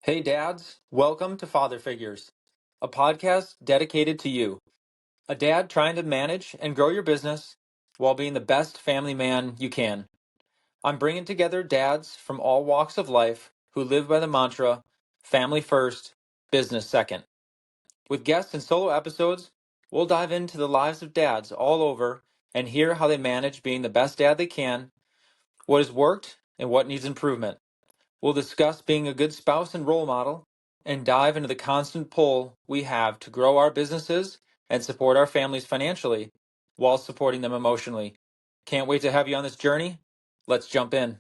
Hey dads, welcome to Father Figures, a podcast dedicated to you, a dad trying to manage and grow your business while being the best family man you can. I'm bringing together dads from all walks of life who live by the mantra, family first, business second. With guests and solo episodes, we'll dive into the lives of dads all over and hear how they manage being the best dad they can, what has worked, and what needs improvement. We'll discuss being a good spouse and role model and dive into the constant pull we have to grow our businesses and support our families financially while supporting them emotionally. Can't wait to have you on this journey. Let's jump in.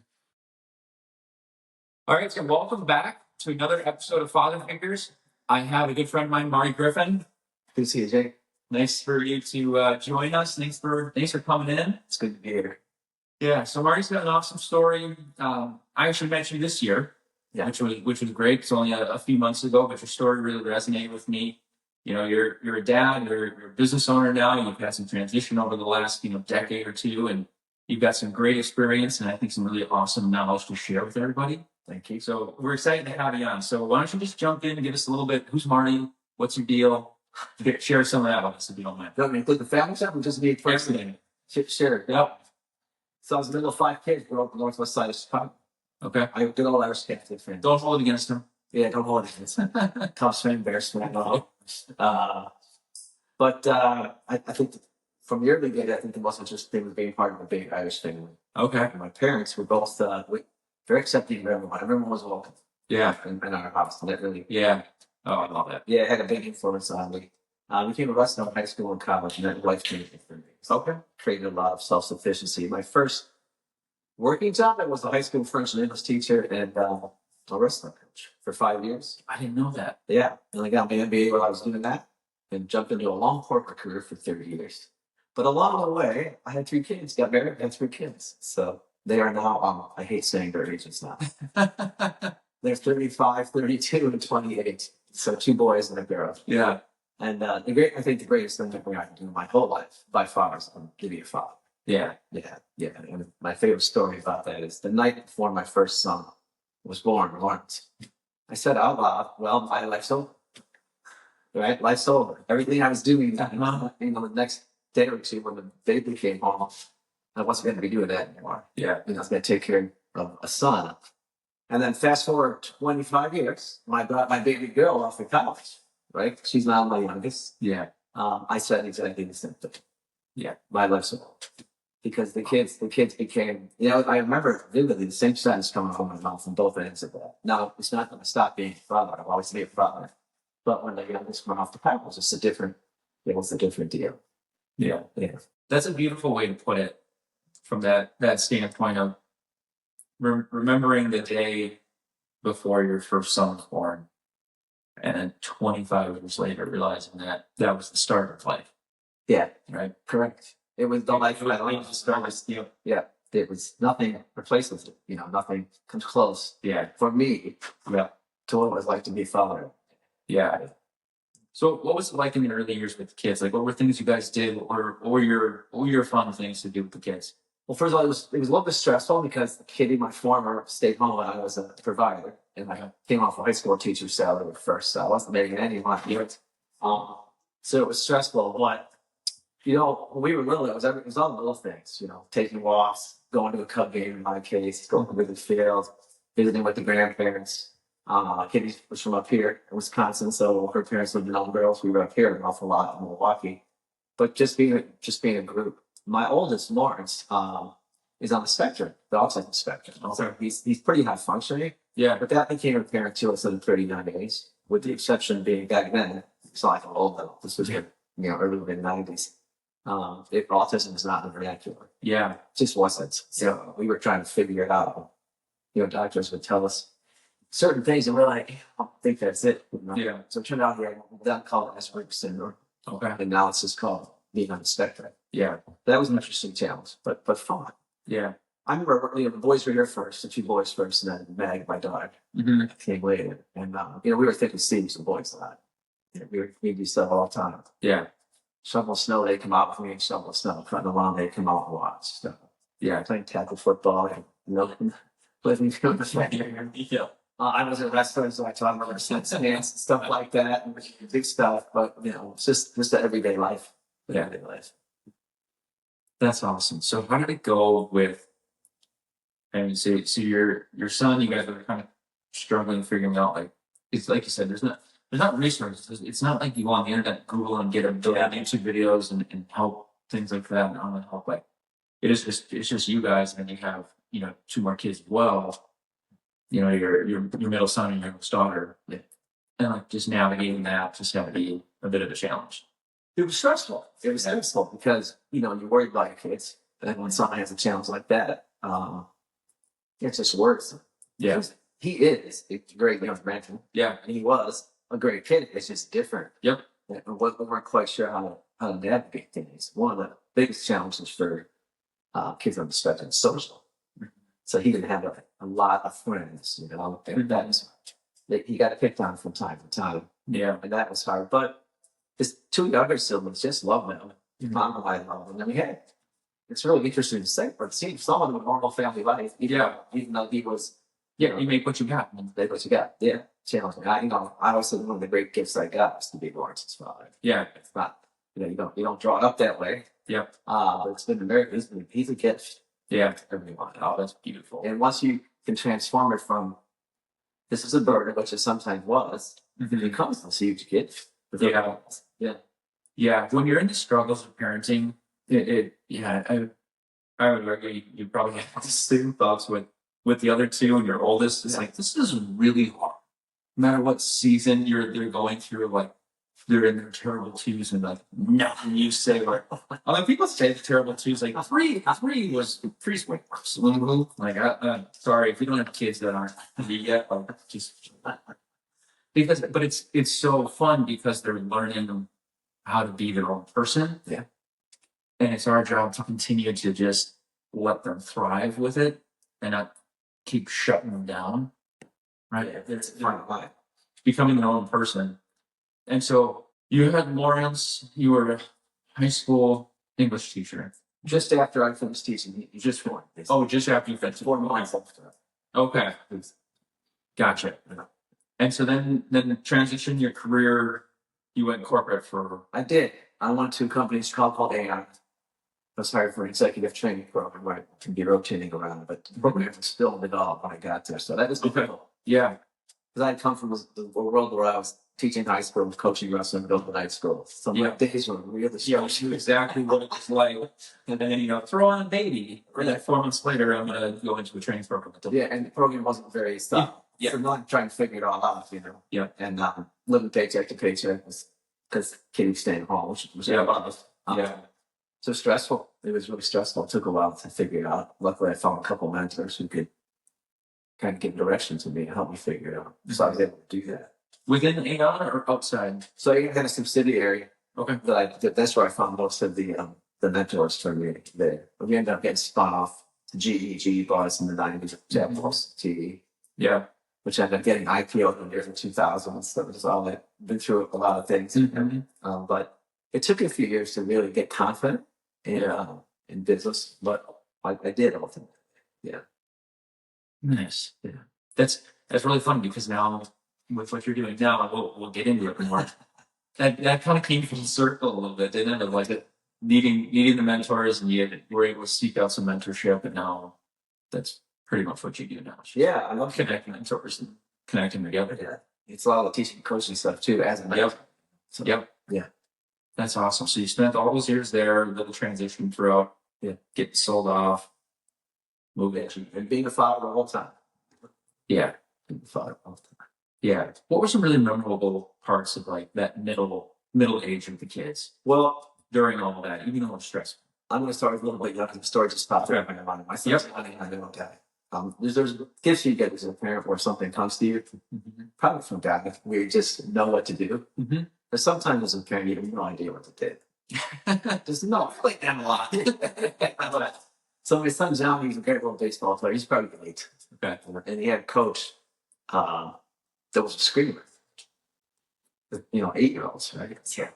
All right, so welcome back to another episode of Father Figures. I have a good friend of mine, Marty Griffin. Good to see you, Jake. Nice for you to join us. Thanks for coming in. It's good to be here. Yeah, so Marty's got an awesome story. I actually met you this year, which was great. It's only a few months ago, but your story really resonated with me. You know, you're a dad, you're a business owner now. You've had some transition over the last decade or two, and you've got some great experience and I think some really awesome knowledge to share with everybody. Thank you. So we're excited to have you on. So why don't you just jump in and give us a little bit? Who's Marty? What's your deal? Share some of that with us if you don't mind. You want me to include the family stuff or just me first? Everything. Sure. Yep. So I was the middle of 5 kids, grew up on the northwest side of Chicago. Okay. I did all Irish Catholic family. Don't hold it against them. Yeah, don't hold it against them. Tough swing, embarrassment. But I think from your beginning, I think it wasn't just thing was being part of a big Irish family. Okay. And my parents were both very accepting of everyone. Everyone was welcome. Yeah. In our house. And that really. Yeah. Oh, I love that. Yeah, it had a big influence on me. Became a wrestler in high school and college, and that life changed for me. Okay. Created a lot of self-sufficiency. My first working job, I was a high school French and English teacher and a wrestling coach for 5 years. I didn't know that. Yeah, and I got my MBA while I was doing that, and jumped into a long corporate career for 30 years. But along the way, I had 3 kids, got married, had 3 kids. So they are now, I hate saying their ages now. They're 35, 32, and 28. So 2 boys and a girl. Yeah. And I think the greatest thing that I can do in my whole life, by far, is to be a father. Yeah. Yeah. And my favorite story about that is the night before my first son was born, Lawrence. I said out loud, well, my life's over. Right? Life's over. Everything I was doing, the next day or two when the baby came home, I wasn't going to be doing that anymore. Yeah. I was going to take care of a son. And then fast forward 25 years, I got my baby girl off to college. Right? She's now my youngest. Yeah. I said exactly the same thing. Yeah. My life's over. Because the kids became, I remember vividly the same sentence coming from my mouth on both ends of that. Now, it's not going to stop being a father. I've always been a father. But when the youngest went off the path, it was a different deal. Yeah. That's a beautiful way to put it from that standpoint of remembering the day before your first son was born. And then 25 years later, realizing that was the start of life. Yeah. Right. Correct. It was the life of my life. Yeah. It was nothing replaces it. Nothing comes close. Yeah. For me. Yeah. To what it was like to be a father. Yeah. So what was it like in the early years with the kids? Like, what were things you guys did? What were your fun things to do with the kids? Well, first of all, it was a little bit stressful because Kitty, my former, stayed home and I was a provider. And I came off a high school teacher salary at first, so I wasn't making any money. So it was stressful. But, when we were little, it was all the little things, taking walks, going to a Cub game in my case, going to the field, visiting with the grandparents. Kitty was from up here in Wisconsin, so her parents lived in Elm Girls. We were up here an awful lot in Milwaukee. But just being a group. My oldest, Lawrence, is on the spectrum, the autism spectrum. So he's pretty high functioning. Yeah. But that became apparent to us at a 39 age, with the exception being back then, it's not like I'm old though. This was early mid-90s. Autism is not in the vernacular. Yeah. It just wasn't. So we were trying to figure it out. Doctors would tell us certain things and we're like, I don't think that's it. Yeah. So it turned out we had called Asperger's syndrome. Okay. And now it's just called being on the spectrum. Yeah. That was an interesting challenge, but fun. Yeah. I remember, the boys were here first, the 2 boys first, and then Meg, my daughter, came later. And, we were thinking Steve's the boys a lot. We do stuff all the time. Yeah. Shovel snow, they come out with me and shovel snow. Cutting the lawn, they come out and watch stuff. Yeah. Playing tackle football, living with the family. Yeah. I was a wrestler, so I taught him how to stance and stuff like that, and big stuff. But it's just the everyday life. Yeah. Everyday life. That's awesome. So how did it go with? I mean, so your son, you guys are kind of struggling figuring out like it's like you said, there's not resources. It's not like you go on the internet, Google, and get YouTube videos and help things like that and online help. Like it's just you guys, and then you have two more kids as well. Your middle son and your youngest daughter. Yeah. And like just navigating that just got to be a bit of a challenge. It was stressful. It was stressful because you're worried about your kids, and when someone has a challenge like that, it's just worse. Yeah. He is a great young man. Yeah. And he was a great kid. It's just different. Yep. And we weren't quite sure how to navigate things. One of the biggest challenges for kids on the spectrum is social. So he didn't have a lot of friends, and that he got picked on from time to time. Yeah. And that was hard. But his two younger siblings just love him. Mom and I love him. I mean, it's really interesting to say, but see someone with a normal family life, even though he was, you make what you got. Make what you got. Yeah. Challenging. I always said one of the great gifts I got was to be Lawrence's father. Yeah. It's not, you don't draw it up that way. Yep. But it's been he's a gift. Yeah. Everyone. Oh, that's beautiful. And once you can transform it from this is a burden, which it sometimes was, it becomes this huge gift. Yeah. Yeah. Yeah. When you're in the struggles of parenting, I would argue you probably have the same thoughts with the other two and your oldest. It's like, this is really hard. No matter what season they're going through, like they're in their terrible twos and like nothing you say. Like, people say the terrible twos, like three was way worse. Like, sorry if you don't have kids that aren't yet, just but it's so fun because they're learning how to be their own person. Yeah. And it's our job to continue to just let them thrive with it and not keep shutting them down. Right? Yeah, it's fun. Becoming their own person. And so you had Lawrence, you were a high school English teacher. Just after I finished teaching, you just born. Oh, just after you finished. 4 months after. Okay. Gotcha. And so then transition your career, you went corporate for... I did. I went to a company called AI. I was hired for an executive training program where I can be rotating around, but the program was still developed when I got there. So that was difficult. Yeah. Because I'd come from a world where I was teaching high school, coaching wrestling, building night school. So my days were really stressful. Yeah, exactly what it was like. And then, throw on a baby. Or then 4 months later, I'm going to go into a training program. Yeah, and the program wasn't very tough. Yeah. So I'm trying to figure it all out, Yeah. And living paycheck to paycheck because Kitty staying home, which was so stressful. It was really stressful. It took a while to figure it out. Luckily, I found a couple of mentors who could kind of give direction to me and help me figure it out. So I was able to do that. Within AI or outside? So I had a subsidiary. Okay. That's where I found most of the mentors for me there. We ended up getting spun off to GE. GE bought us in the 90s. Japanese GE. Yeah. Which ended up getting IPO'd in the early 2000s. So it was all that. Been through a lot of things. But it took a few years to really get confident in business. But I did ultimately. Yeah. Nice. Yeah. That's really fun because now with what you're doing now, we'll get into it more. that kind of came full circle a little bit, didn't it? Of like needing the mentors, and you were able to seek out some mentorship, and now that's pretty much what you do now. Yeah, I love connecting mentors and connecting together. Yeah, it's a lot of teaching, coaching stuff too as a mentor. Yep. So, yeah. That's awesome. So you spent all those years there, little transition throughout. Yeah. Getting sold off, moving, and being a father all the time. Yeah. Being a father all the time. Yeah. What were some really memorable parts of like that middle age of the kids? Well, during all of that, even though it's stressful. I'm going to start with a little bit younger. The story just popped up in my mind. My son's honey, I know dad. There's gifts you get as a parent where something comes to you, probably from dad, where you just know what to do. But sometimes as a parent, you have no idea what to do. Just like them a lot. So my son John, he's a great little baseball player. He's probably great. Okay. And he had a coach that was a screamer. 8-year-olds, right? Yeah.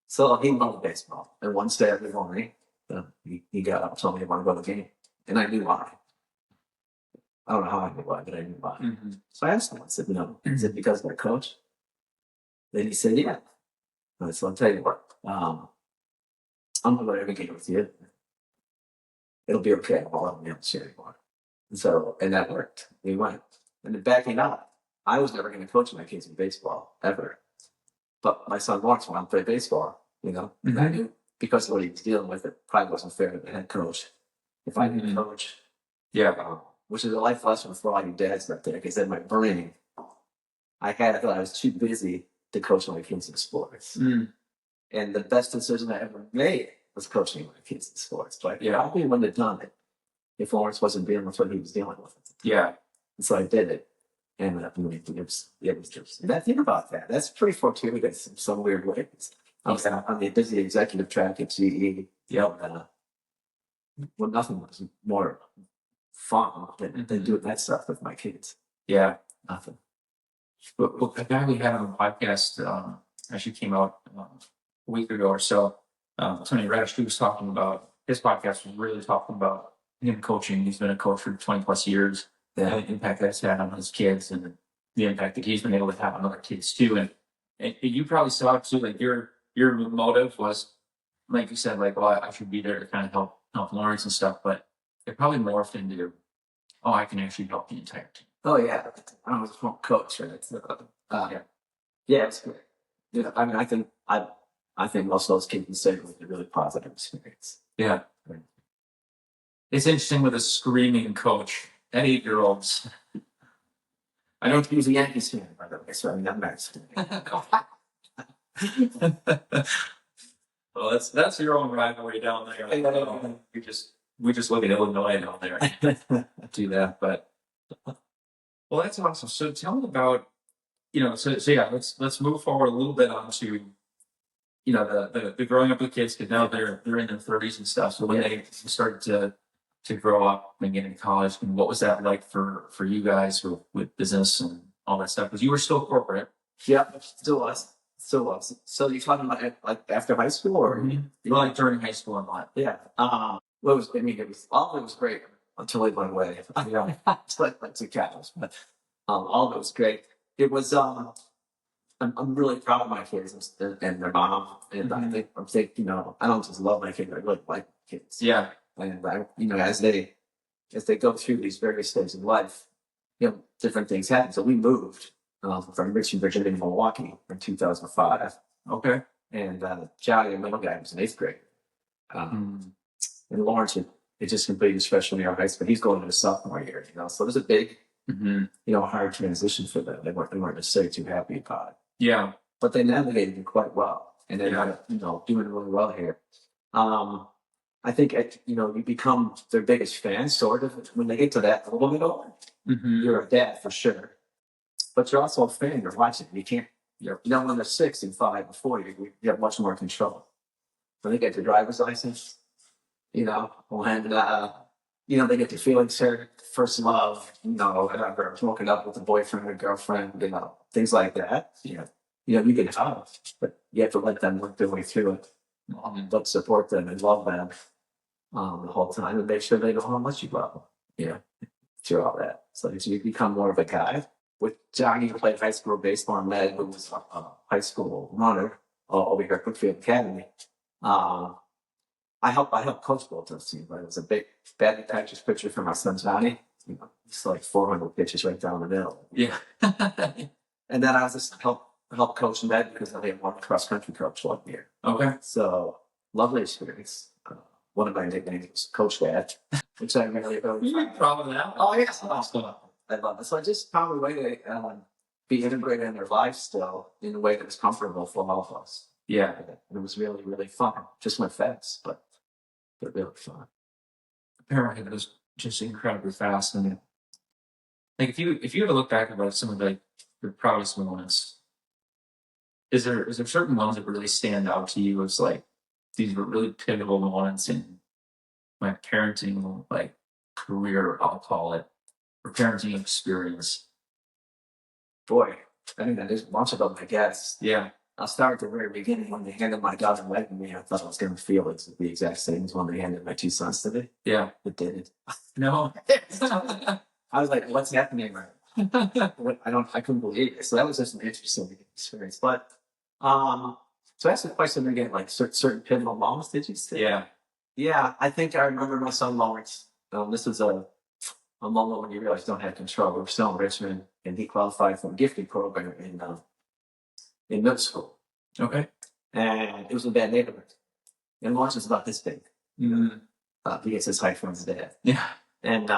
So he loved baseball. And one Saturday morning, he got up and told me he wanted to go to the game. And I knew why. I don't know how I knew why, but I knew why. Mm-hmm. So I asked him, I said, is it because of my coach? Then he said, yeah. So I'll tell you what, I'm going to go to every game with you. It'll be okay. I won't be able to see anymore. And that worked. We went. And then backing up, I was never going to coach my kids in baseball, ever. But my son Lawrence wanted to play baseball, and I knew because of what he was dealing with, it probably wasn't fair to the head coach if I didn't coach. Yeah. Which is a life lesson for all you dads out there, because in my brain, I thought I was too busy to coach my kids in sports. And the best decision I ever made was coaching my kids in sports. But I probably wouldn't have done it if Lawrence wasn't dealing with what he was dealing with. Yeah. And so I did it. And it was just, and I think about that. That's pretty fortuitous in some weird ways. I was on the busy executive track at GE. Well, nothing was more fun than doing that stuff with my kids. Yeah. Nothing. But the guy we had on the podcast actually came out a week ago or so. Tony Radish, he was talking about, his podcast was really talking about him coaching. He's been a coach for 20 plus years. The impact that's had on his kids and the impact that he's been able to have on other kids too. And you probably saw it too, like your motive was, like you said, like, well, I should be there to kind of help Lawrence and stuff, but it probably morphed into, oh, I can actually help the entire team. Oh yeah, I was a coach, right? Yeah, it's good. Yeah, I mean, I think most of those kids can say it was a really positive experience. Yeah. It's interesting with a screaming coach at 8-year-olds. I don't use a Yankees fan, by the way, so I'm not Mets. Well, that's your own rivalry down there. We just look at Illinois down there. Do that, but well, that's awesome. So tell me about, so yeah, let's move forward a little bit onto, the growing up with kids, because now they're in their 30s and stuff. So when they started to grow up and get into college, and what was that like for you guys with business and all that stuff? Because you were still corporate. Yeah, still was. So you talking about like after high school or like during high school and what? Yeah. All of it was great until it went away. It's like two cows, but all of it was great. It was I'm really proud of my kids and their mom, and I think I don't just love my kids, I really like my kids. Yeah. And as they go through these various stages of life, different things happen. So we moved from Richmond, Virginia to Milwaukee in 2005. Okay. And Johnny, the middle guy, was in 8th grade. And Lawrence had just completed his freshman year of high school. He's going into his sophomore year, so there's a big, hard transition for them. They weren't necessarily too happy about it. Yeah. But they navigated it quite well. And they're doing really well here. I think, you become their biggest fan, sort of, when they get to that little bit older. You're a dad for sure. But you're also a fan. You're watching. You can't, when they're 6 and 5 and 4, you have much more control. When they get their driver's license, when, they get their feelings hurt, first love, whatever, broken up with a boyfriend or girlfriend, things like that. You can help, but you have to let them work their way through it. But support them and love them the whole time, and make sure they know how much you love them, through all that. So you become more of a guy. With Johnny, who played high school baseball, and Meg, who was a high school runner over here at Brookfield Academy. I helped coach both those teams. But it was a big batting practice picture for my son Johnny. It's like 400 pitches right down the middle. Yeah. And then I was just help coach Meg because I had one cross country coach 1 year. Okay. So lovely experience. One of my nicknames was Coach Dad, which I really You're proud of that. Oh yes, I love it. So I just found a way to be integrated in their life still in a way that was comfortable for all of us. Yeah. And it was really, really fun. Just went fast, but really fun. Apparently it was just incredibly fast. And like if you ever look back about some of the proudest moments, is there certain ones that really stand out to you as like these were really pivotal moments in my parenting career, I'll call it, or parenting experience? Boy, I mean, there's a bunch of them, I guess. Yeah. I'll start at the very beginning. When they handed my daughter Meg to me, I thought I was going to feel it the exact same as when they handed my 2 sons to me. Yeah. It didn't. No. I was like, what's happening right now? I couldn't believe it. So that was just an interesting experience. But, so I asked the question again, like certain pivotal moments, did you say? Yeah. Yeah, I think I remember my son Lawrence. This was a moment when you realize you don't have control. We were still in Richmond, and he qualified for a gifting program in middle school. Okay. And it was a bad neighborhood. And Lawrence was about this big. He gets his height from his dad. Yeah. And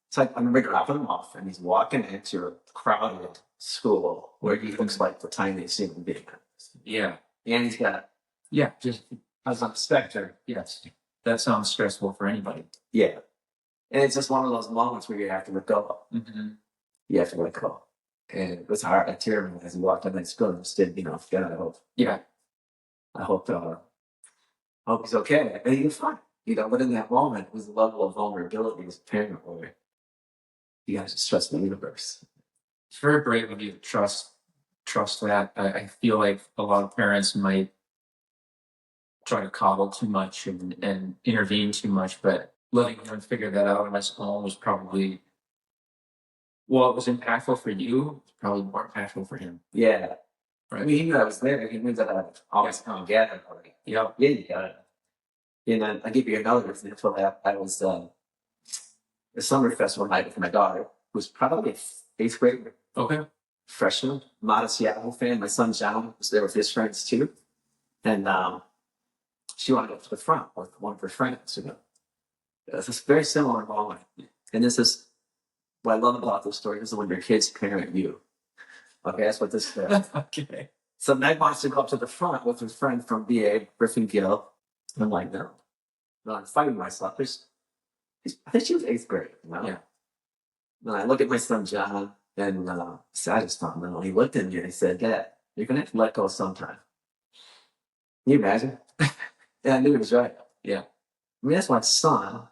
so I remember dropping him off, and he's walking into a crowded school where he looks like the tiniest human being. Yeah. And he's got, Just I was on the spectrum. yes. That sounds stressful for anybody. Yeah. And it's just one of those moments where you have to let go. Mm-hmm. You have to let go. And it was hard. I teared him as he walked in that school and just did, God, I hope. Yeah. I hope he's okay. And he was fine. But in that moment, it was a level of vulnerability as a parent where you guys just trust the universe. It's very brave of you to trust that. I feel like a lot of parents might try to coddle too much and intervene too much, but letting him figure that out on his own was probably, well, it was impactful for you, it's probably more impactful for him. Yeah. Right. I mean, he knew I was there. He knew that I'd always come and get him. Yeah. Yeah, you got it. And then I'll give you another example of that. I was the summer festival night with my daughter, who was probably 8th grade. Okay. Freshman, modest Seattle fan. My son John was there with his friends too. And she wanted to go to the front with one of her friends. It's a very similar moment. And this is what I love about this story. This is when your kids parent you. Okay, that's what this is. Okay. So Meg wants to go up to the front with her friend from BA, Griffin Gill. And I'm like, no. I'm fighting myself. I think she was 8th grade. Yeah. And I look at my son John, and I just thought, no. He looked at me and he said, Dad, you're going to have to let go sometime. Can you imagine? And I knew he was right. Yeah. I mean, that's my son.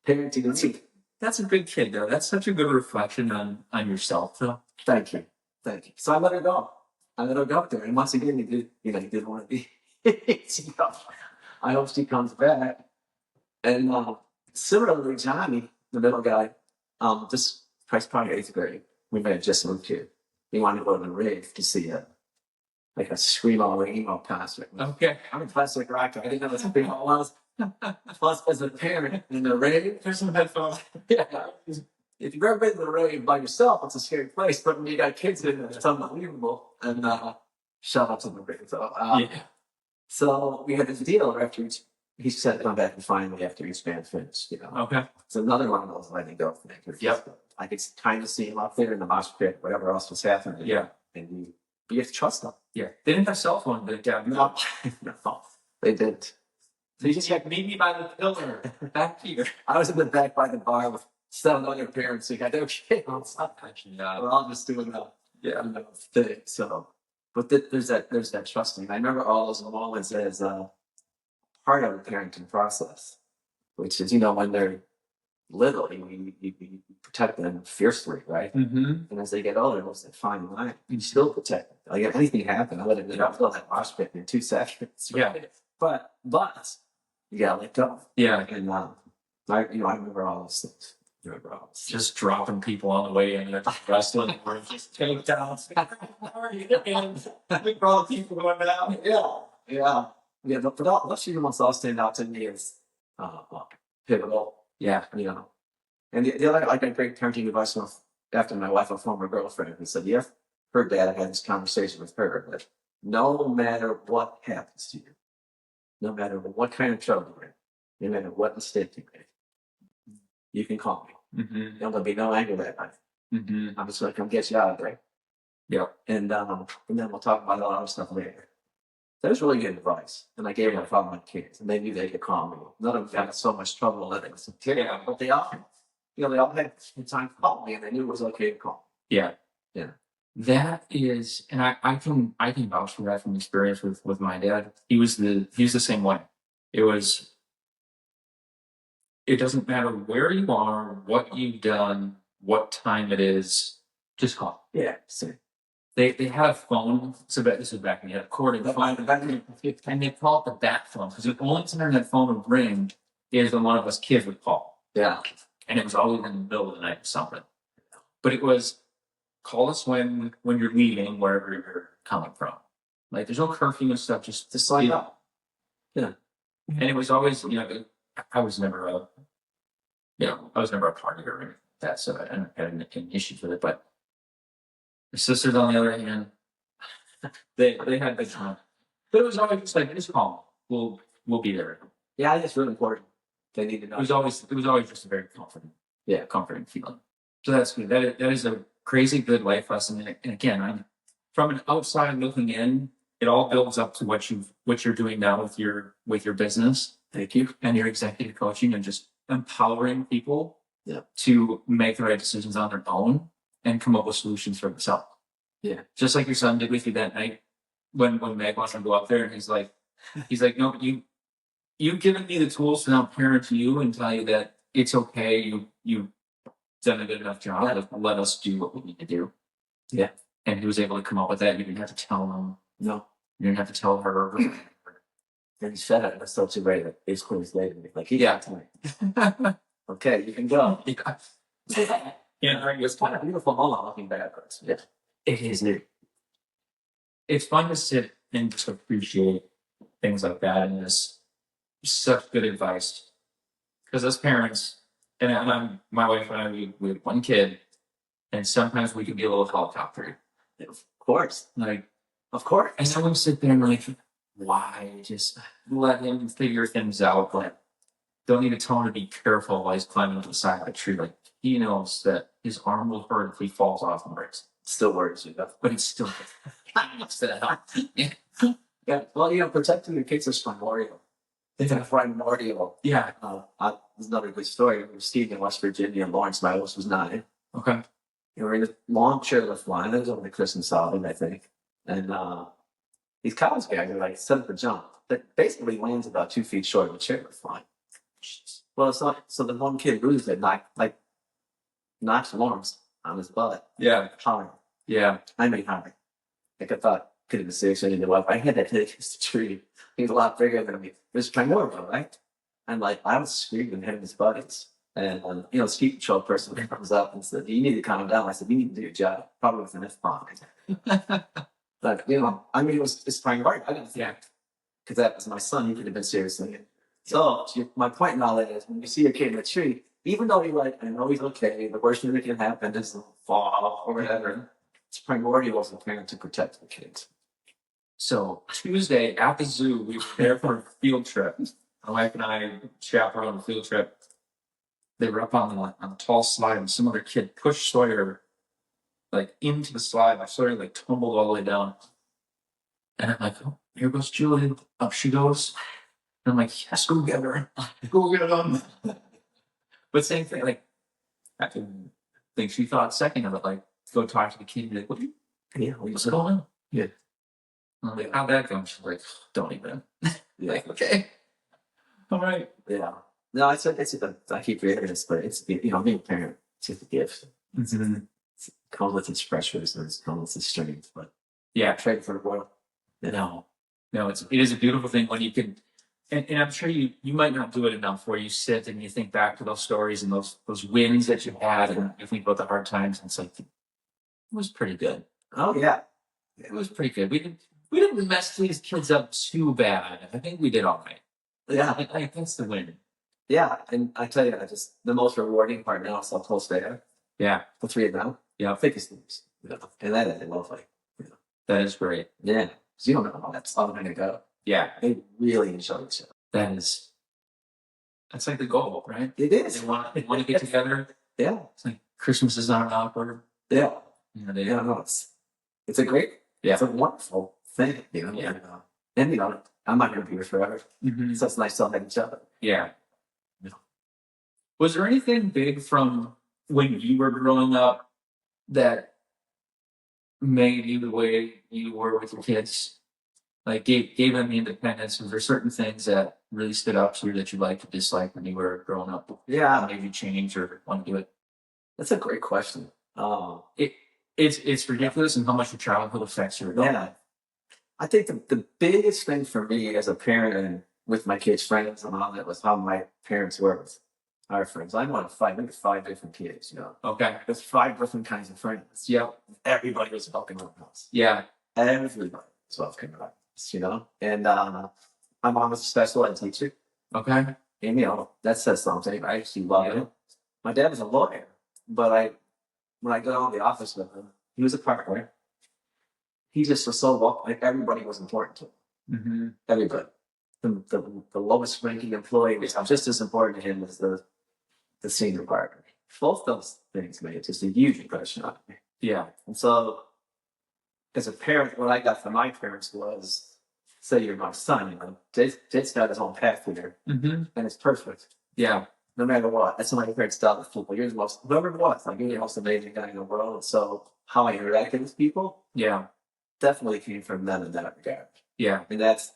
Parenting. That's a good kid, though. That's such a good reflection on yourself, though. Thank you. So I let her go. I let her go up there. And once again, he didn't want to be. I hope she comes back. And similarly, Johnny, the middle guy, this probably 8th grade. We may have just moved here. He wanted to go to the rave to see a screamo emo concert. Okay. I'm a classic rocker. I didn't know what screamo was. Plus, as a parent in the rave, There's some headphones. yeah. If you've ever been to the rave by yourself, it's a scary place. But when you got kids in it, it's unbelievable. And shout out to the rave. So we had this deal after he said to come back and find me after each band finished. Okay. It's another one of those letting go things. Yep. I could kind of see him up there in the mosh pit, whatever else was happening. Yeah. And you have to trust them. Yeah. They didn't have cell phone, but No, they didn't. They just had meet me by the pillar back here. I was in the back by the bar with 7 other parents who had their kids. We're all just doing the thing. So, but there's that trusting. I remember all those moments as part of the parenting process, which is when they're little, you protect them fiercely, right? Mm-hmm. And as they get older, it's that fine line. You still protect them. Like if anything happened, I would have been up to that mosh pit in 2 seconds. Yeah. But you gotta let go. Yeah. And I remember all those things. Just dropping people on the way in the wrestling or just take down. How are you doing? Look for all the people going down. Yeah. But those few ones all stand out to me as pivotal. Yeah. And the other, I got great parenting advice after my wife, a former girlfriend, who said, yeah, her dad, I had this conversation with her, that no matter what happens to you, no matter what kind of trouble you're in, no matter what mistake you make, you can call me. Mm-hmm. There'll be no anger that night. Mm-hmm. I'm just going to come get you out of there. Yeah. And then we'll talk about a lot of stuff later. That was really good advice. And I gave it to all my kids, and they knew they could call me. None of them got so much trouble letting us Yeah. but they all had some time to call me, and they knew it was okay to call me. Yeah. Yeah. That is, and I can vouch for that from experience with my dad. He was the same way. It doesn't matter where you are, what you've done, what time it is, just call. Yeah. So they had a phone. So this is back when you had a corded phone, and they call it the bat phone because the only internet phone would ring is when one of us kids would call. Yeah. and it was always in the middle of the night or something. But it was call us when you're leaving wherever you're coming from. Like there's no curfew and stuff. Just sign up. Yeah. And it was always, I was never a partier or anything like that, so I didn't have any issues with it. But my sisters, on the other hand, they had big time. But it was always just like, just call me. We'll be there. Yeah, it's really important. They need to know. It was always just a very comforting feeling. So that's good. That is a crazy good life lesson. And again, I'm from an outside looking in. It all builds up to what you're doing now with your business. Thank you. And your executive coaching and just empowering people Yeah. to make the right decisions on their own and come up with solutions for themselves. Yeah. Just like your son did with you that night when Meg wants to go up there and he's like, no, but you've given me the tools to now parent you and tell you that it's okay. You've done a good enough job. Yeah. Let us do what we need to do. Yeah. And he was able to come up with that. You didn't have to tell him. No. You didn't have to tell her. And he said it. That's such a great. Basically, he's later. Like, Yeah. Tonight. Okay, you can go. Yeah, It's kind of beautiful moment looking backwards. Yeah. It is new. It's fun to sit and just appreciate things like that, and it's such good advice. Because as parents, and my wife and I, we have one kid, and sometimes we can be a little helicopter. Of course. Of course. And then we sit there and like, why? Just let him figure things out. Like, don't need to tell him to be careful while he's climbing up the side of a tree. Like, he knows that his arm will hurt if he falls off and breaks. Still worries you, though. But it's still Yeah. Well, protecting your kids is primordial. It's primordial. Yeah. There's another good story. We were skiing in West Virginia, and Lawrence, my oldest, was 9. Okay. We were in a long chairlift line. It was over the Christmas holiday, I think. And these college guys are like set up a jump that basically lands about 2 feet short of the chairlift line. Well, it's not. So the one kid loses it, knocks Lawrence on his butt. Yeah. Hard. Yeah. I made hard. Like I thought, could have been serious. I didn't I had that hit against the tree. He was a lot bigger than me. It was primordial, right? And I was screaming, hitting his buttons. And the ski patrol person comes up and said, "You need to calm down." I said, "You need to do your job." Probably with an F-bomb. But it's primordial. I didn't think because that was my son. He could have been seriously. So my point in all that is, when you see your kid in a tree, even though you're like, I know he's okay, the worst thing that can happen is he'll fall off or whatever. It's primordial as a parent to protect the kids. So Tuesday at the zoo, we were there for a field trip. My wife and I chaperoned a field trip. They were up on the tall slide, and some other kid pushed Sawyer into the slide. Sawyer tumbled all the way down. And I'm like, oh, here goes Julie. Up she goes. And I'm like, yes, go get her. Go get him. But same thing, I didn't think she thought second of it, go talk to the kid and be like, what's going on? Yeah. I'm like, how'd that go? She's like, don't even. Yeah. Okay. All right. Yeah. No, I keep reiterating this, but it's, being a parent, it's just a gift. Mm-hmm. It comes with its pressures and it comes with its strength, but Yeah. trade for the world. No, it is a beautiful thing when you can, and I'm sure you might not do it enough where you sit and you think back to those stories and those wins that you had, and you think about the hard times, and it's like, it was pretty good. Oh yeah. It was pretty good. We didn't mess these kids up too bad. I think we did all right. Yeah. That's the win. Yeah. And I tell you, the most rewarding part now is how close they are. Yeah. The 3 of them. Yeah. Thickest things. And that is lovely. That is great. Yeah. Because you don't know how that's all going to go. Yeah. They really enjoy each other. That's like the goal, right? It is. They want to get together. Yeah. It's like Christmas is not awkward. Yeah. No, it's a great, yeah. It's a wonderful thing, Yeah. And, I'm not going to be here forever. Mm-hmm. So it's nice to have each other. Yeah. Was there anything big from when you were growing up that made you the way you were with your kids? Gave them the independence? Was there certain things that really stood out to you that you liked or disliked when you were growing up? Yeah. Maybe you change or want to do it? That's a great question. It's ridiculous in how much your childhood affects your adult. Yeah. I think the biggest thing for me as a parent and with my kids' friends and all that was how my parents were our friends. I'm on five different kids, you know. Okay. There's 5 different kinds of friends. Yep. Everybody was welcome in the house. Yeah. Everybody was welcome in the house, you know. And my mom was a special ed teacher. Okay. And, you know, that says something. I actually love it. My dad was a lawyer, but when I got out of the office with him, he was a partner. He just was so welcome. Like, everybody was important to him. Mm-hmm. Everybody. The lowest ranking employee was just as important to him as the senior partner. Both those things made just a huge impression on me. Yeah. And so, as a parent, what I got from my parents was, say you're my son, you know, Jake's got his own path here, Mm-hmm. and it's perfect. Yeah. No matter what. That's what my parents tell the people. You're the most, whoever it was, like, you're the most amazing guy in the world. So, how I interacted with people Yeah. definitely came from them in that regard. Yeah. And that's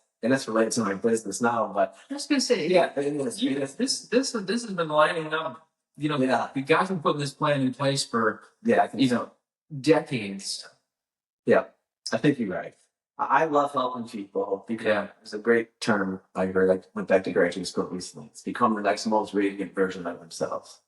related to my business now, but I was gonna say, yeah, this has been lining up. You know, yeah, the guys have been putting this plan in place for yeah, I think so. decades. Yeah, I think you're right. I love helping people because it's a great term I heard. I went back to graduate school recently. It's become the next most radiant version of themselves.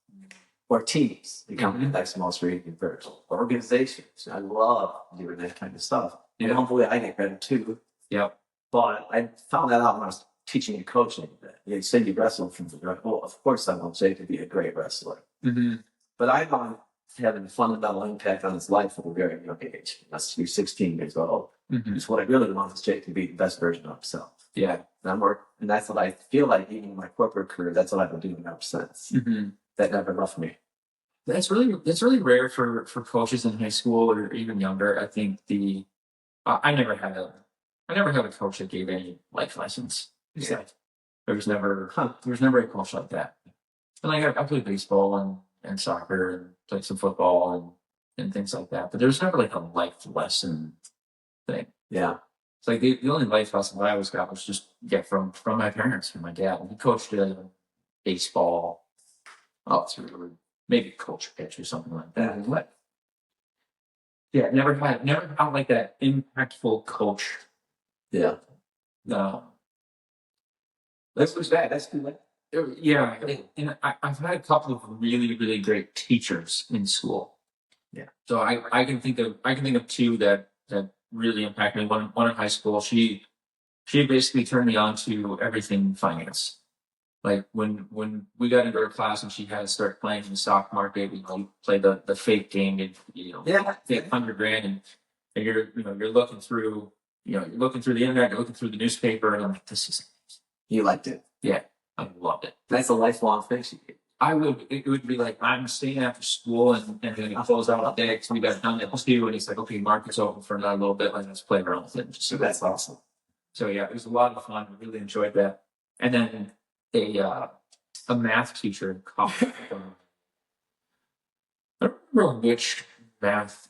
Or teams become the next most radiant version. Organizations. I love doing that kind of stuff. Yeah. And hopefully I get credit too. Yep. But I found that out when I was teaching and coaching. You say you wrestle from the direct. Well, of course I want Jake to be a great wrestler. Mm-hmm. But I want having a fundamental impact on his life at a very young age. That's you're 16 years old. Mm-hmm. It's what I really want is Jake to be the best version of himself. Yeah. And that's what I feel like even in my corporate career, that's what I've been doing ever since. Mm-hmm. That never left me. That's really rare for coaches in high school or even younger. I think I never had a coach that gave any life lessons. Yeah. There was never a coach like that. And like I played baseball and soccer and played some football and things like that. But there's never like a life lesson thing. Yeah. It's like the only life lesson that I always got was just from my parents, from my dad. He coached baseball up through maybe coach pitch or something like that. Mm-hmm. But yeah, never had like that impactful coach. Yeah. No. That's what's bad. That's too late. Yeah, and I've had a couple of really, really great teachers in school. Yeah. So I can think of two that really impacted me. One in high school, she basically turned me on to everything finance. Like when we got into her class and she had to start playing in the stock market, we play the fake game and fake $100,000 and you're looking through the internet, you're looking through the newspaper, and I'm like, this is amazing. You liked it. Yeah, I loved it. That's a lifelong fix. It would be like, I'm staying after school and then I close out the day because we got done at 2, and he's like, okay, market's open for another little bit, let's play around with it. So that's awesome. So yeah, it was a lot of fun. I really enjoyed that. And then a math teacher in college. I don't remember which math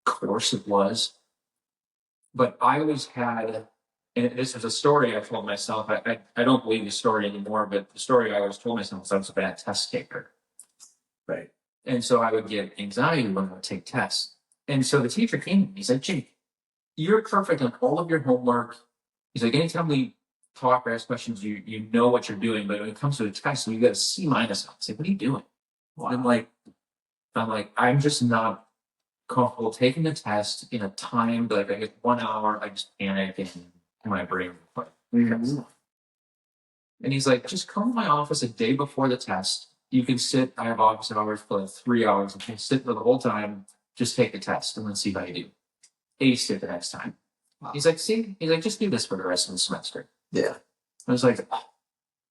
course it was, but I always had, and this is a story I told myself. I don't believe the story anymore, but the story I always told myself was I was a bad test taker. Right. And so I would get anxiety when I would take tests. And so the teacher came to me, he's like, Jake, you're perfect on all of your homework. He's like, anytime we talk or ask questions, you know what you're doing, but when it comes to a test, you got a C-. I was like, what are you doing? Wow. I'm like, I'm just not comfortable taking the test in a time, like I get 1 hour, I just panic and my brain. Mm-hmm. And he's like, just come to my office a day before the test. You can sit, I have office hours for like 3 hours. You can sit for the whole time, just take the test and let's see how you do. Ace it the next time. Wow. He's like, just do this for the rest of the semester. Yeah. I was like, oh.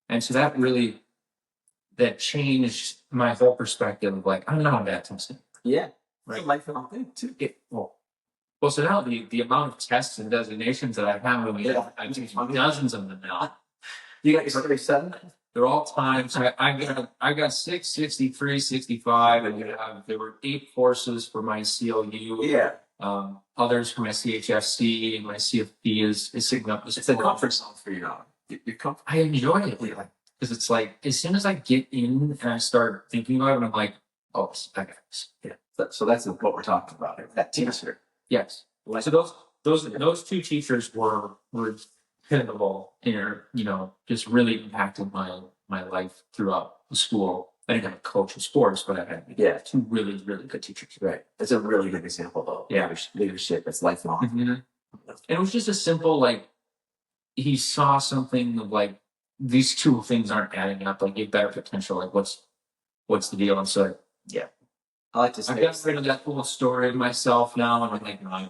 And so that changed my whole perspective of like, I'm not a bad tester. Yeah. Right. It's a lifelong thing too. Well, so now the amount of tests and designations that I have, I teach dozens of them now. You got your 37? They're all times. I got 6, 63, 65, and there were 8 courses for my CLU. Yeah. Others for my CHFC and my CFP is significant up. It's a comfort zone for you now. You're comfortable. I enjoy it because it's like as soon as I get in and I start thinking about it, I'm like, oh, I got this. Yeah. So that's what we're talking about. That teacher. Yes. So those 2 teachers were pivotal in, just really impacted my life throughout the school. I didn't have a coach in sports, but I had two really, really good teachers. Right. It's a really good example though. Yeah. Leadership. It's lifelong. And it was just a simple, like, he saw something of like, these two things aren't adding up. Like, you have better potential. Like, what's the deal? And so, yeah. I like to I say got rid of that little story of myself now, and I'm like, no,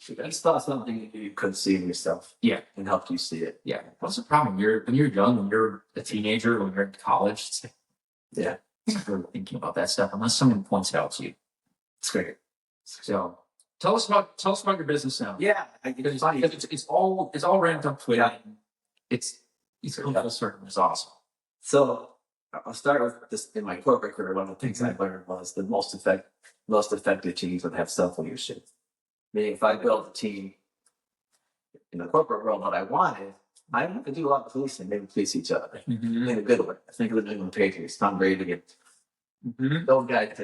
it's thought something you could see in yourself. Yeah. And helped you see it. Yeah. What's the problem? When you're young, when you're a teenager, when you're in college, it's like, Yeah. you're not really thinking about that stuff unless someone points it out to you. It's great. So tell us about your business now. Yeah. It's funny. It's all ramped up to it. Yeah. It's come full circle. It's awesome. So I'll start with this. In my corporate career, one of the things I learned was the most effective teams would have self-leadership. Meaning, if I built a team in the corporate world that I wanted, I didn't have to do a lot of policing. They would police each other in a good way. I think of the New England Patriots, Tom Brady, and those guys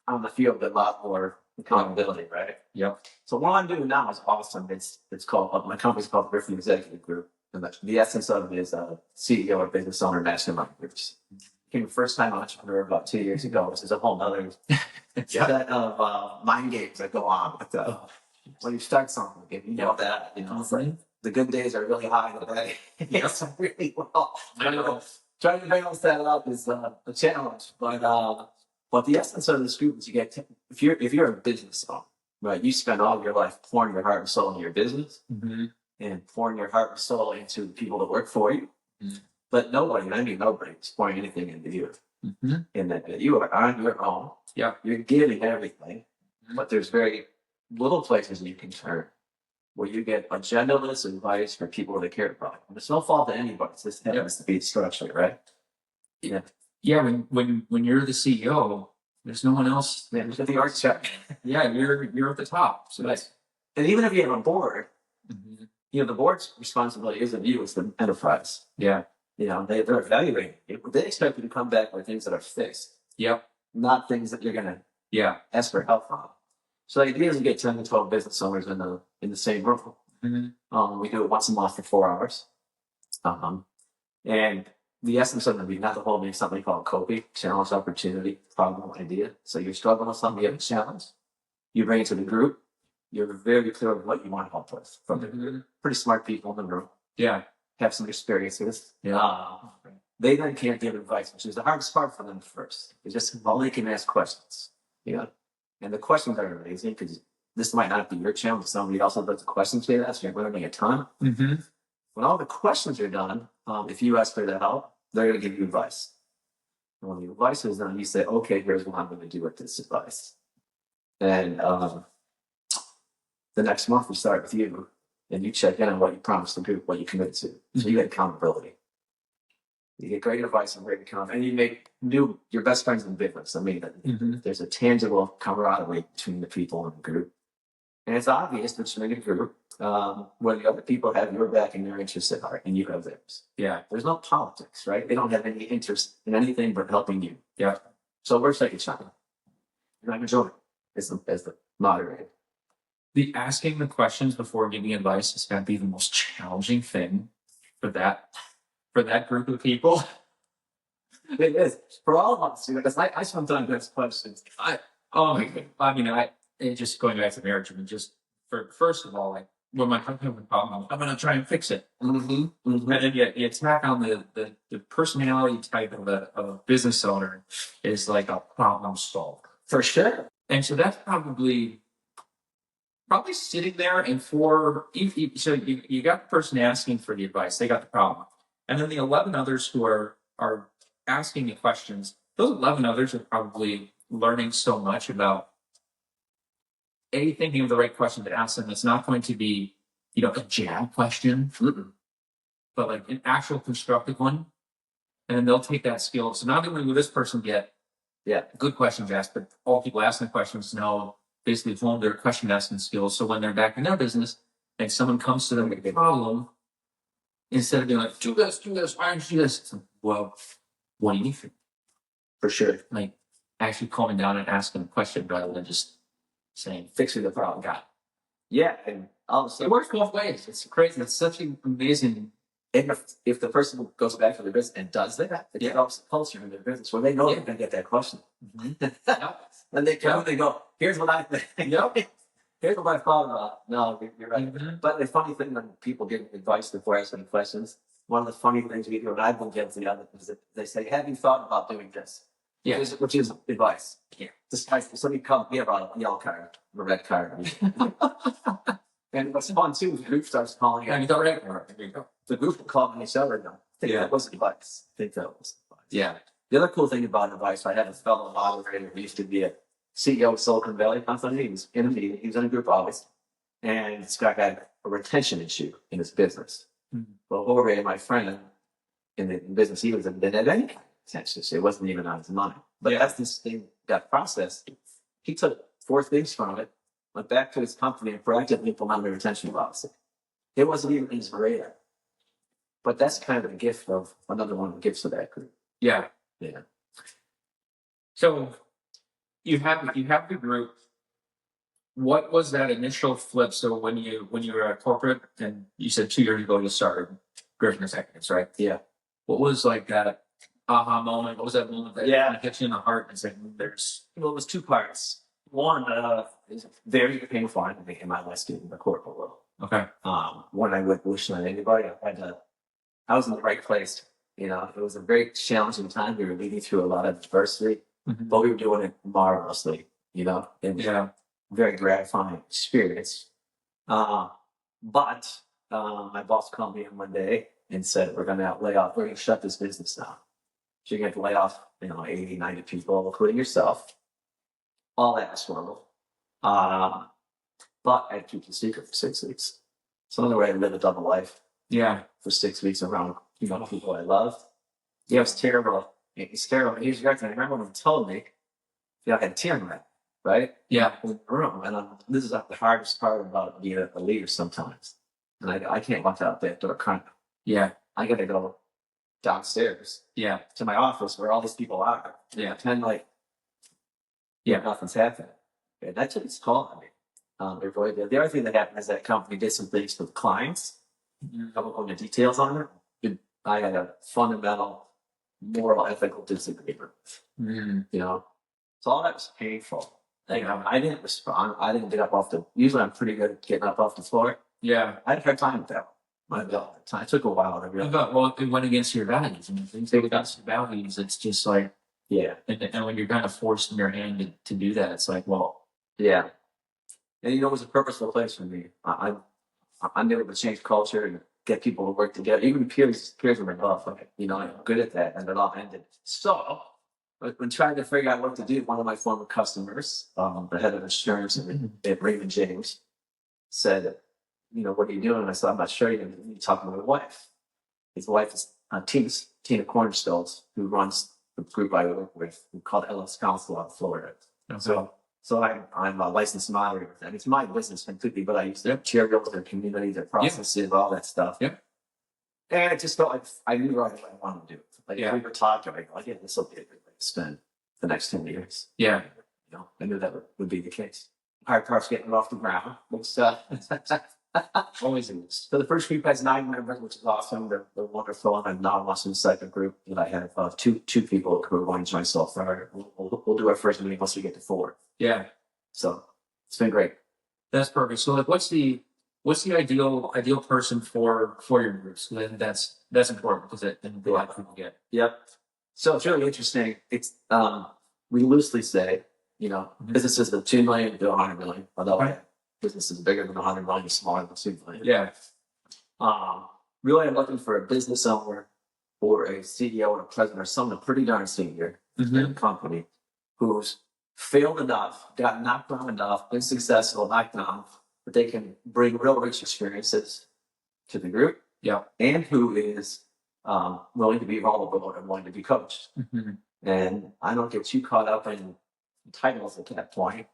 on the field a lot more accountability, right? Yep. So what I'm doing now is awesome. It's called my company's called Griffin Executive Group, and the essence of it is CEO or business owner mastermind groups. Became a first-time entrepreneur about 2 years ago, which is a whole nother set of mind games that go on with when you start something. You know that it's like the good days are really high, the bad days are really well. I know. Trying to balance that up is a challenge, but the essence of this group is you get if you're a business owner, right? You spend all your life pouring your heart and soul into your business, and pouring your heart and soul into the people that work for you. But nobody, and I mean nobody, is pouring anything into you. And that you are on your own. Yeah. You're giving everything, but there's very little places you can turn where you get agendaless advice for people that care about you. It's no fault to anybody. It just happens to be structured, right? Yeah. Yeah. When you're the CEO, there's no one else. Yeah, the art check. Yeah, you're at the top. So that's And even if you have a board, the board's responsibility isn't you, it's the enterprise. Yeah. They're evaluating you. They expect you to come back with things that are fixed. Yep. Not things that you're gonna ask for help on. So the idea is to get 10 to 12 business owners in the same room. We do it once a month for 4 hours. And the essence of it, not the whole thing, something called COPE, challenge, opportunity, problem, idea. So you're struggling with something, you have a challenge. You bring it to the group. You're very clear of what you want help with from the group. Pretty smart people in the room. Yeah. Have some experiences. Yeah. They then can't give advice, which is the hardest part for them first. They just only can ask questions. And the questions are amazing because this might not be your challenge. Somebody else does the questions they ask. You're learning a ton. When all the questions are done, if you ask for the help, they're going to give you advice. And when the advice is done, you say, okay, here's what I'm going to do with this advice. And the next month we start with you, and you check in on what you promised the group, what you committed to. So you get accountability. You get great advice and great account, and you make your best friends in business. I mean, there's a tangible camaraderie between the people in the group. And it's obvious that you're in a group where the other people have your back and their interests at heart, and you have theirs. Yeah. There's no politics, right? They don't have any interest in anything but helping you. Yeah. So we're taking shot. And I'm enjoying it as the moderator. The asking the questions before giving advice is going to be the most challenging thing for that group of people. It is for all of us, because I sometimes ask questions. Just going back to marriage, first of all, like when my husband has a problem, I'm going to try and fix it. And then you tack on the personality type of a business owner is like a problem solver. For sure. And so that's probably sitting there, and so you got the person asking for the advice, they got the problem. And then the 11 others who are asking the questions, those 11 others are probably learning so much about thinking of the right question to ask them. It's not going to be, a jab question, but like an actual constructive one. And then they'll take that skill. So not only will this person get good questions asked, but all people asking the questions know basically hone their question asking skills. So when they're back in their business and someone comes to them with a problem, instead of being like, do this, why don't you do this? It's like, well, what do you need? For sure. Like actually calming down and asking a question rather than just saying, fixing the problem. Got it. Yeah, and all of a sudden, It works both ways. It's crazy. It's such an amazing And if the person goes back to their business and does that, it develops a culture in their business where they know they're going to get that question. And they come, they go, here's what I think. Here's what I thought about. No, you're right. But the funny thing when people give advice before asking questions, one of the funny things we do, and I've been guilty of it, is that they say, have you thought about doing this? Which is advice. This guy, somebody come, we have a yellow card, a red card. And what's fun too, the group starts calling it. The group will call me each other now. I think that was advice. The other cool thing about advice, I had a fellow moderator who used to be a CEO of Silicon Valley company. He was in a meeting, he was in a group office, and this guy had a retention issue in his business. Well, Jorge, my friend, in the business he was in, didn't have any kind of retention issue. It wasn't even on his mind. But as this thing got processed, he took 4 things from it, went back to his company and proactively implemented a retention policy. It wasn't even in his radar. But that's kind of a gift of another one of the gifts of that group. Yeah. So you have the group. What was that initial flip? So when you were at corporate, and you said 2 years ago you started Griffin Executives, right? Yeah. What was like that aha moment? What was that moment that kind of hit you in the heart and said, "There's"? Well, it was 2 parts. One is very painful in my life in the corporate world. Okay. When I went wishing on anybody, I was in the right place. It was a very challenging time. We were leading through a lot of adversity, but we were doing it marvelously. And very gratifying experience. But my boss called me in one day and said, we're going to shut this business down. So you're going to lay off, 80, 90 people, including yourself. All that was horrible. But I had to keep the secret for 6 weeks. So another way I live a double life. For 6 weeks around, people I loved. It was terrible. It's terrible. Here's the other thing. I remember when he told me, I had a tear in my eye, right? In the room. And this is the hardest part about being a leader sometimes. And I can't walk out that door crying. I got to go downstairs. To my office where all these people are. Pretend like nothing's happening. And that took its toll on me. The other thing that happened is that company did some things for the clients. I won't go into details on it. I had a fundamental moral, ethical disagreement. So all that was painful. I didn't respond. I didn't get up off usually I'm pretty good at getting up off the floor. I had a hard time with that one. It took a while to realize. Well, it went against your values. And things go against your values, it's just like, and when you're kind of forced in your hand to do that, it's like, well. And it was a purposeful place for me. I'm able to change culture and get people to work together. Even peers were involved. I'm good at that, and it all ended. So, when trying to figure out what to do, one of my former customers, the head of insurance at Raymond James, said, what are you doing? And I said, I'm not sure. You're talking to my wife. His wife is Tina Cornerstones, who runs the group I work with, called LS Council out of Florida. So I'm a licensed moderator. And it's my business completely, but I used to chair their community, their processes, all that stuff. And it just felt like I knew right what I wanted to do. If we were talking, I go, this will be a good way to spend the next 10 years. I knew that would be the case. Hard part's getting it off the ground. Always is. So the first group has 9 members, which is awesome. They're wonderful. And I'm now watching the second group. And I have two people who are going to join so far. We'll do our first meeting once we get to 4. So it's been great. That's perfect. So what's the ideal person for your groups? Then that's important because a lot of people get. So it's really interesting. It's we loosely say, businesses of 2 million to 100 million, although businesses bigger than 100 million, smaller than 2 million. Really, I'm looking for a business owner or a CEO or a president or someone pretty darn senior in a company who's failed enough, got knocked down enough, been successful, knocked down, but they can bring real rich experiences to the group. And who is willing to be vulnerable and willing to be coached. And I don't get too caught up in titles at that point.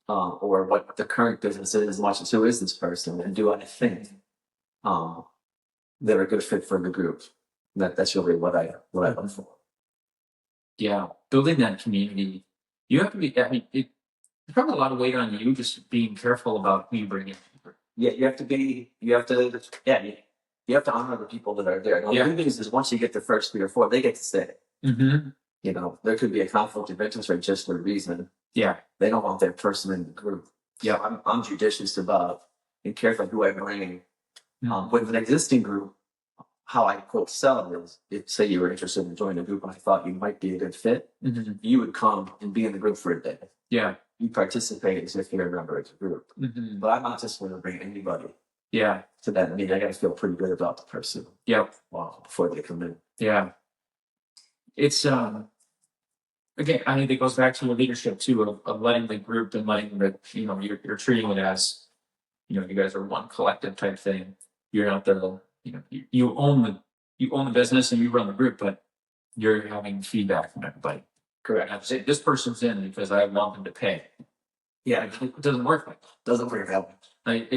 Or what the current business is as much as who is this person, and do I think they're a good fit for the group. That's really what I look for. Building that community, you have to be. There's probably a lot of weight on you just being careful about who you bring in. You have to be. You have to. you have to honor the people that are there. Now, Yeah. the good news is once you get the first 3 or 4, they get to stay. Mm-hmm. You know, there could be a conflict of interest for just a reason. Yeah. They don't want that person in the group. Yeah. So I'm judicious about and careful who I bring. Mm-hmm. With an existing group, how I quote sell is, if say you were interested in joining a group and I thought you might be a good fit, Mm-hmm. you would come and be in the group for a day. Yeah. You participate as if you're a member of the group. Mm-hmm. But I'm not just going to bring anybody Yeah. to that meeting. I got to feel pretty good about the person. Yep. Before they come in. Yeah. It's again, I think it goes back to your leadership too of letting the group and letting the you're treating it as you guys are one collective type thing. You're not the you own the business and you run the group, but you're having feedback from everybody. Correct. I say this person's in because I want them to pay. Yeah, It doesn't work like that. Doesn't work that way. Like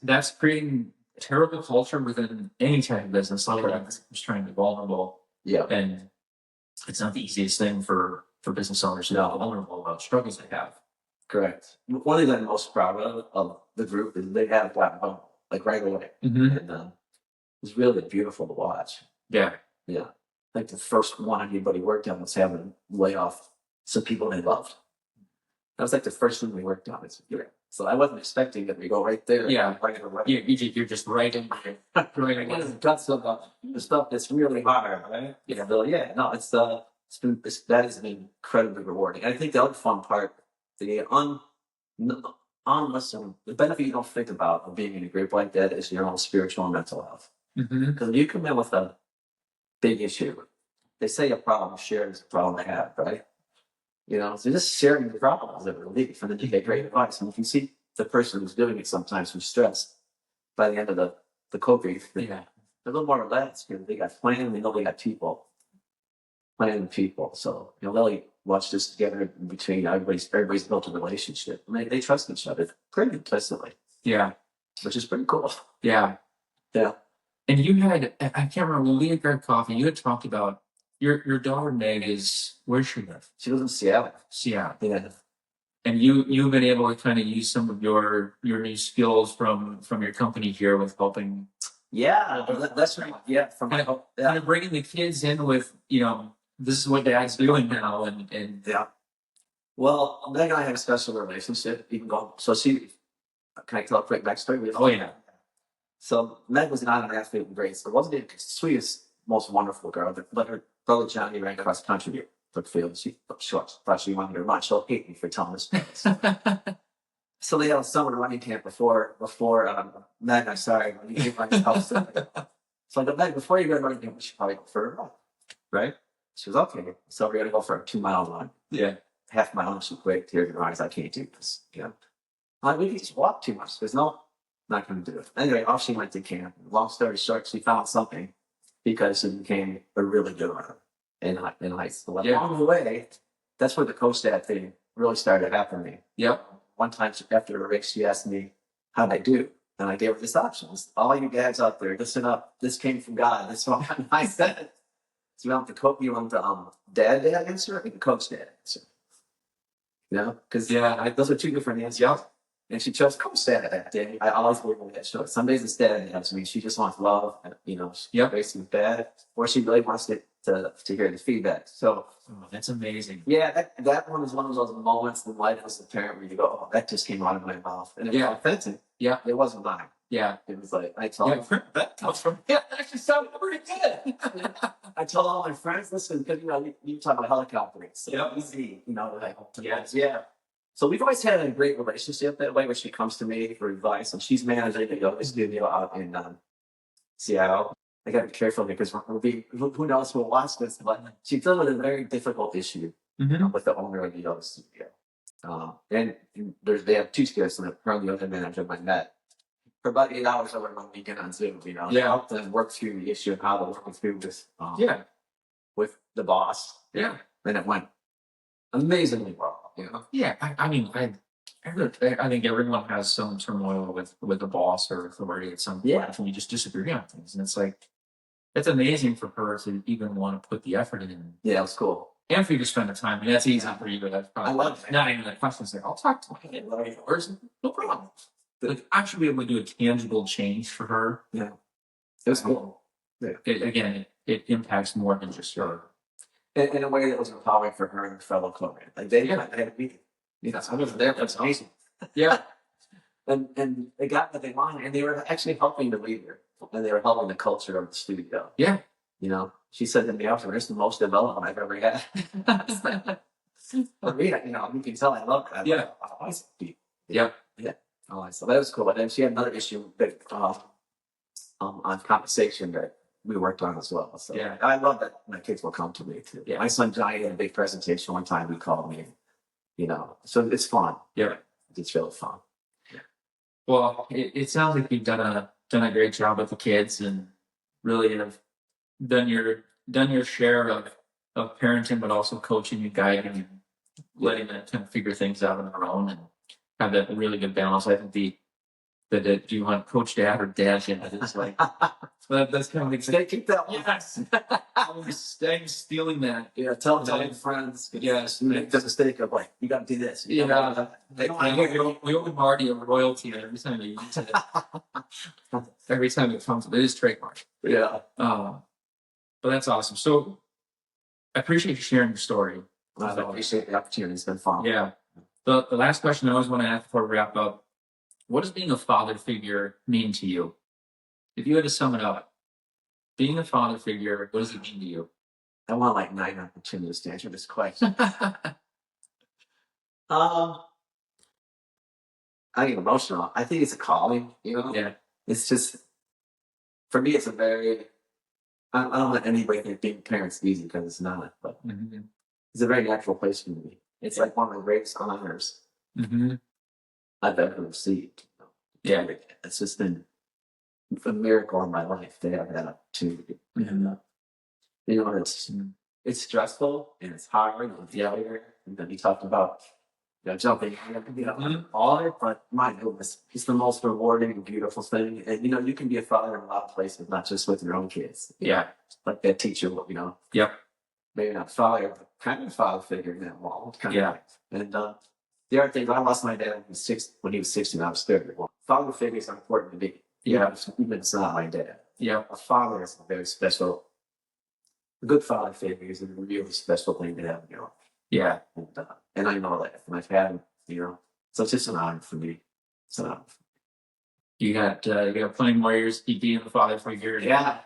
that's creating terrible culture within any type of business. Like I'm just trying to be vulnerable. Yeah. And it's not the easiest thing for business owners to be vulnerable about struggles they have. Correct. One thing I'm most proud of the group is they have black bone, like right away. Mm-hmm. And it's really beautiful to watch. Yeah. Yeah. Like the first one anybody worked on was having to lay off some people they loved. That was like the first thing we worked on. So I wasn't expecting that we go right there. Yeah. Right away. You're just right in right One of the guts of the stuff that's really hard, right? Yeah. So yeah, no, that has been incredibly rewarding. And I think the other fun part, the benefit you don't think about of being in a group like that is your own spiritual and mental health. Mm-hmm. Because you come in with a big issue. They say a problem shared is a problem to have, right? So just sharing the problems of relief, and then you get great advice. And if you see the person who's doing it sometimes who's stressed, by the end of the coping, they're a little more relaxed because they got plan, they know they got people. So they'll watch this together in between. Everybody's built a relationship. I mean, they trust each other pretty implicitly. Yeah. Which is pretty cool. Yeah. Yeah. And you had, I can't remember, when we had grabbed coffee, you had talked about your daughter Meg where's she live? She lives in Seattle. Seattle. Yeah. And you've been able to kind of use some of your new skills from your company here with helping. Yeah, that's right. Yeah, kind of bringing the kids in with this is what Dad's doing now, and yeah. Well, Meg and I have a special relationship. You can go. So can I tell a quick backstory? Oh yeah. So Meg was not an athlete in grade school. Wasn't the sweetest, most wonderful girl. But her brother Johnny ran cross country for the field. She thought she wanted to run. She'll hate me for telling this. So they had a summer running camp before Meg. I'm sorry, when you came my house. So I go, Meg, before you go to running camp, we should probably go for a run, right? She was okay. So we're gonna go for a 2-mile run. Yeah. Half mile. She quick. Tears in her eyes. I can't do this. We can just walk too much. There's not going to do it. Anyway, off she went to camp. Long story short, she found something because she became a really good runner in high school. Yeah. Along the way, that's where the coach dad thing really started happening. Yep. One time after a race, she asked me how'd I do, and I gave her this option. All you dads out there, listen up. This came from God. That's what I said. So you want the dad answer or the coach dad answer? Because those are two different answers. Yep. And she chose coach dad that day. I always believe in that show. Some days it's dad answers me. She just wants love, and basically bad, or she really wants to hear the feedback. So that's amazing. Yeah, that one is one of those moments in life as a parent where you go, "Oh, that just came out of my mouth," and it was authentic. Yeah, it wasn't mine. Yeah, it was like I told. That comes from. Yeah, that actually sounded pretty good. I told all my friends, listen, because you talk about helicoptering, so easy, yeah. So we've always had a great relationship that way, where she comes to me for advice, and she's managing the yoga studio out in Seattle. I got to be careful because who knows who will watch this, but she dealt with a very difficult issue with the owner of the yoga studio. And they have 2 students, and her and the other manager I met for about 8 hours over one weekend on Zoom. Helped them work through the issue of how they're working through this. With the boss. Yeah, and it went amazingly well. Yeah, I mean, I think everyone has some turmoil with the boss or authority at some point, and you just disagree on things, and it's like it's amazing for her to even want to put the effort in. Yeah, it was cool. And for you to spend the time, and that's easy for you, but that's probably not even a question. Like, I'll talk to her. No problem. Like, actually be able to do a tangible change for her. Yeah. It was cool. Yeah. It impacts more than just her. In a way that was empowering for her and her fellow co-man. Like they had a meeting. You know, I wasn't there, but it's amazing. Yeah. And they got what they wanted, and they were actually helping the leader, and they were helping the culture of the studio. Yeah. You know, she said to me after, "It's the most development I've ever had." For me, you know, you can tell I love that. Yeah. I always be. Yeah. Yeah. Oh, so that was cool. And then she had another issue that on compensation that we worked on as well. So Yeah. I love that my kids will come to me too. Yeah. My son Johnny had a big presentation one time. He called me, you know, so it's fun. Yeah. It's really fun. Well, it sounds like you've done a great job with the kids and really have done your share of parenting, but also coaching and guiding and letting them kind of figure things out on their own and have that really good balance. I think do you want coach dad or dad? It's like that's kind of like Stay, keep that one. yes. I'm stealing that. Yeah, tell your friends. Yes. Make the mistake of like, you got to do this. You Yeah. know, We owe Marty a royalty every time he uses it. Every time it comes, it is trademark. Yeah. But that's awesome. So I appreciate you sharing your story. I appreciate the opportunity. It's been fun. Yeah. The last question I always want to ask before we wrap up: what does being a father figure mean to you? If you had to sum it up, being a father figure, what does it mean to you? I want like 9 opportunities to answer this question. I get emotional. I think it's a calling, you know? Yeah. It's just, for me, it's a very, I don't want anybody think being parents easy because it's not, but it's a very natural place for me. It's like one of the greatest honors I've ever received. Yeah. It's just been a miracle in my life to have that opportunity. And, you know, it's stressful and it's hard and failure. And then you talked about, you know, jumping, you know, all of it, but my goodness, it's the most rewarding and beautiful thing. And, you know, you can be a father in a lot of places, not just with your own kids. Yeah. Like that teacher, you know. Yep. Maybe not father, but kind of father figure in that world. Yeah. And the other thing, I lost my dad when he was 16, I was 31. Father figures are important to me. Yeah. Even if it's not my dad. Yeah. A father is a very special, a good father figure is a really special thing to have in your life. Yeah. And I know that. And I've had him, you know. So it's just an honor for me. It's an honor. You got plenty more years to keep being the father figure. Yeah.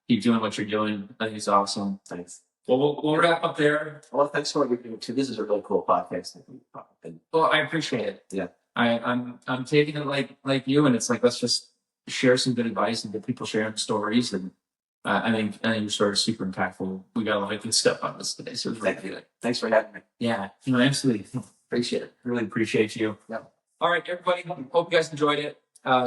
Keep doing what you're doing. I think it's awesome. Thanks. Well, we'll wrap up there. Well, thanks for what you're doing too. This is a really cool podcast. Well, I appreciate it. Yeah. I'm taking it like you, and it's like, let's just share some good advice and get people sharing stories. And I think your story is super impactful. We got a lot of good stuff on this today, so thank you. Thanks for having me. Yeah, no, absolutely. Appreciate it. Really appreciate you. Yeah. All right, everybody. Hope you guys enjoyed it.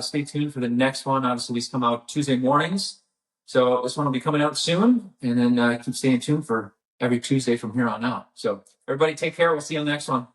Stay tuned for the next one. Obviously, these come out Tuesday mornings, so this one will be coming out soon. And then keep staying tuned for every Tuesday from here on out. So everybody, take care. We'll see you on the next one.